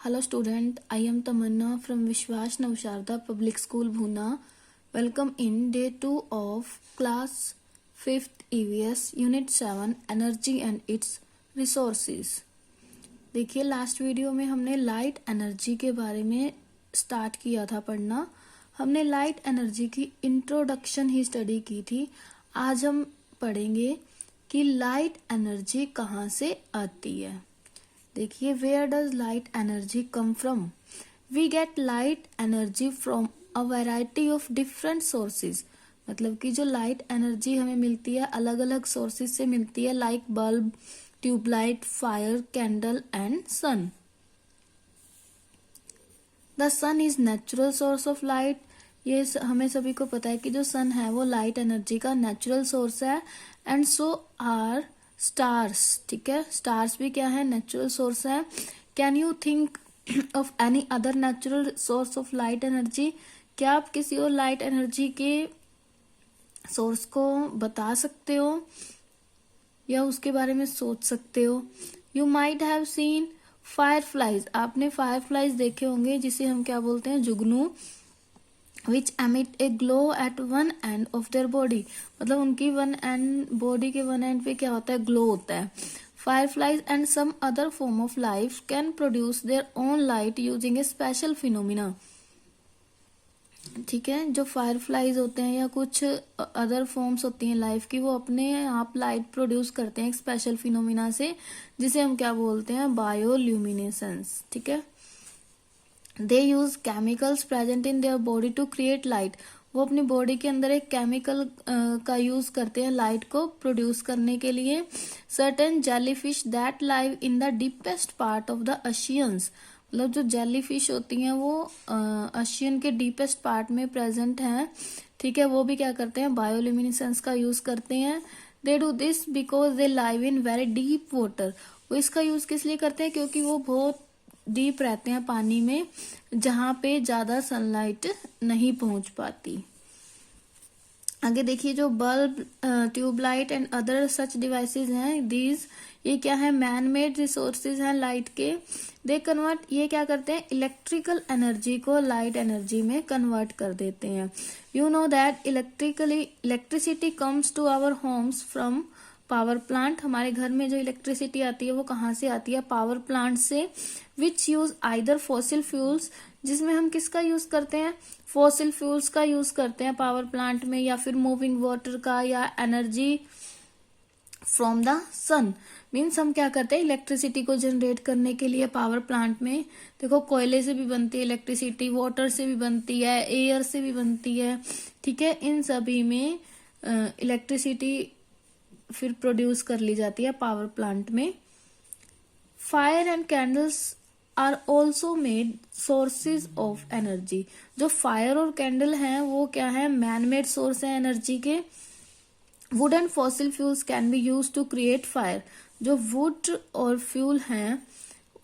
Hello student, I am Tamanna from Vishwas Navsharda Public School Bhuna. Welcome in day 2 of class 5th EVS Unit 7 Energy and its Resources. देखिए last video में हमने light energy के बारे में start किया था पढ़ना. हमने लाइट एनर्जी की इंट्रोडक्शन ही स्टडी की थी. आज हम पढ़ेंगे कि लाइट एनर्जी कहाँ से आती है. देखिए where does light energy come from. We get light energy from a variety of different sources. मतलब कि जो लाइट एनर्जी हमें मिलती है अलग अलग सोर्सेज से मिलती है, like bulb, tube light, fire, candle and sun. The sun is natural source of light. ये हमें सभी को पता है कि जो सन है वो लाइट एनर्जी का नेचुरल सोर्स है. And so are stars. ठीक है, स्टार्स भी क्या है, नेचुरल सोर्स है. Can you think of any other natural source of light energy. क्या आप किसी और लाइट एनर्जी के सोर्स को बता सकते हो या उसके बारे में सोच सकते हो. You might have seen fireflies. आपने फायरफ्लाइज देखे होंगे जिसे हम क्या बोलते हैं, जुगनू. Which emit a glow at one end of their body. मतलब उनकी बॉडी के वन एंड पे क्या होता है, ग्लो होता है. Fireflies and some other form of life can produce their own light using a special phenomena. ठीक है, जो फायरफ्लाइज होते हैं या कुछ अदर फॉर्म्स होती हैं लाइफ की, वो अपने आप लाइट प्रोड्यूस करते हैं एक स्पेशल फिनोमिना से, जिसे हम क्या बोलते हैं, बायोल्यूमिनेसेंस. ठीक है. They use chemicals present in their body to create light. वो अपनी बॉडी के अंदर एक केमिकल का यूज करते हैं लाइट को प्रोड्यूस करने के लिए. Certain jellyfish that live in the deepest part of the oceans. मतलब जो जेलीफिश होती हैं वो ओशियन के डीपेस्ट पार्ट में प्रेजेंट हैं. ठीक है, वो भी क्या करते हैं, बायोल्यूमिनेसेंस का यूज करते हैं. They do this because they live in very deep water. वो इसका यूज किस लिए करते हैं, क्योंकि वो बहुत डीप रहते हैं पानी में, जहां पे ज्यादा सनलाइट नहीं पहुंच पाती. आगे देखिए, जो bulb, tubelight and other such devices हैं, दीज ये क्या है, मैन मेड रिसोर्सेज हैं लाइट के. दे कन्वर्ट, ये क्या करते हैं, इलेक्ट्रिकल एनर्जी को लाइट एनर्जी में कन्वर्ट कर देते हैं. You know that electricity comes to our homes from power plant. हमारे घर में जो इलेक्ट्रिसिटी आती है वो कहाँ से आती है, पावर प्लांट से. विच यूज आइदर फॉसिल फ्यूल्स, जिसमें हम किसका यूज करते हैं, फॉसिल फ्यूल्स का यूज करते हैं पावर प्लांट में, या फिर मूविंग वाटर का, या energy from the sun. Means हम क्या करते हैं, इलेक्ट्रिसिटी को जनरेट करने के लिए पावर प्लांट में, देखो कोयले से भी बनती है इलेक्ट्रिसिटी, वाटर से भी बनती है, एयर से भी बनती है. ठीक है, इन सभी में इलेक्ट्रिसिटी फिर प्रोड्यूस कर ली जाती है पावर प्लांट में. Fire and candles are also made sources of energy. जो फायर और कैंडल हैं वो क्या है, मैन मेड सोर्स है एनर्जी के. Wood and fossil fuels can be use to create fire. जो वुड और फ्यूल हैं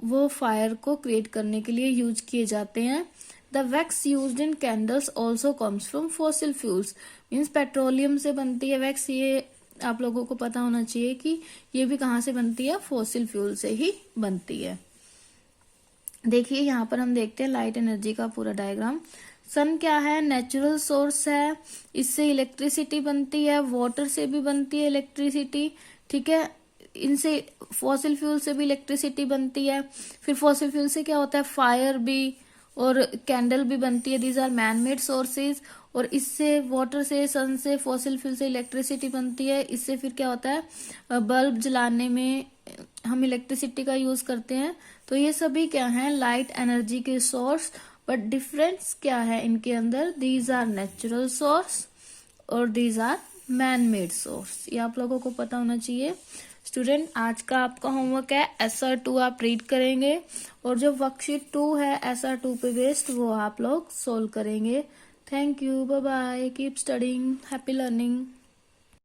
वो फायर को क्रिएट करने के लिए यूज किए जाते हैं. The wax used in candles also comes from fossil fuels. Means petroleum से बनती है वैक्स. ये आप लोगों को पता होना चाहिए कि ये भी कहाँ से बनती है, फॉसिल फ्यूल से ही बनती है. देखिए यहाँ पर हम देखते हैं लाइट एनर्जी का पूरा डायग्राम. सन क्या है, नेचुरल सोर्स है, इससे इलेक्ट्रिसिटी बनती है. वाटर से भी बनती है इलेक्ट्रिसिटी. ठीक है, इनसे फॉसिल फ्यूल से भी इलेक्ट्रिसिटी बनती है. फिर फॉसिल फ्यूल से क्या होता है, फायर भी और कैंडल भी बनती है. These are man made sources. और इससे वाटर से, सन से, फॉसिल फ्यूल से इलेक्ट्रिसिटी बनती है. इससे फिर क्या होता है, बल्ब जलाने में हम इलेक्ट्रिसिटी का यूज करते हैं. तो ये सभी क्या हैं, लाइट एनर्जी के सोर्स. बट डिफरेंस क्या है इनके अंदर, दीज आर नेचुरल सोर्स और these are man made source. ये आप लोगों को पता होना चाहिए. स्टूडेंट, आज का आपका होमवर्क है SR2 आप रीड करेंगे, और जो वर्कशीट 2 है SR2 पे बेस्ड वो आप लोग सोल्व करेंगे. Thank you, bye bye, keep studying, happy learning.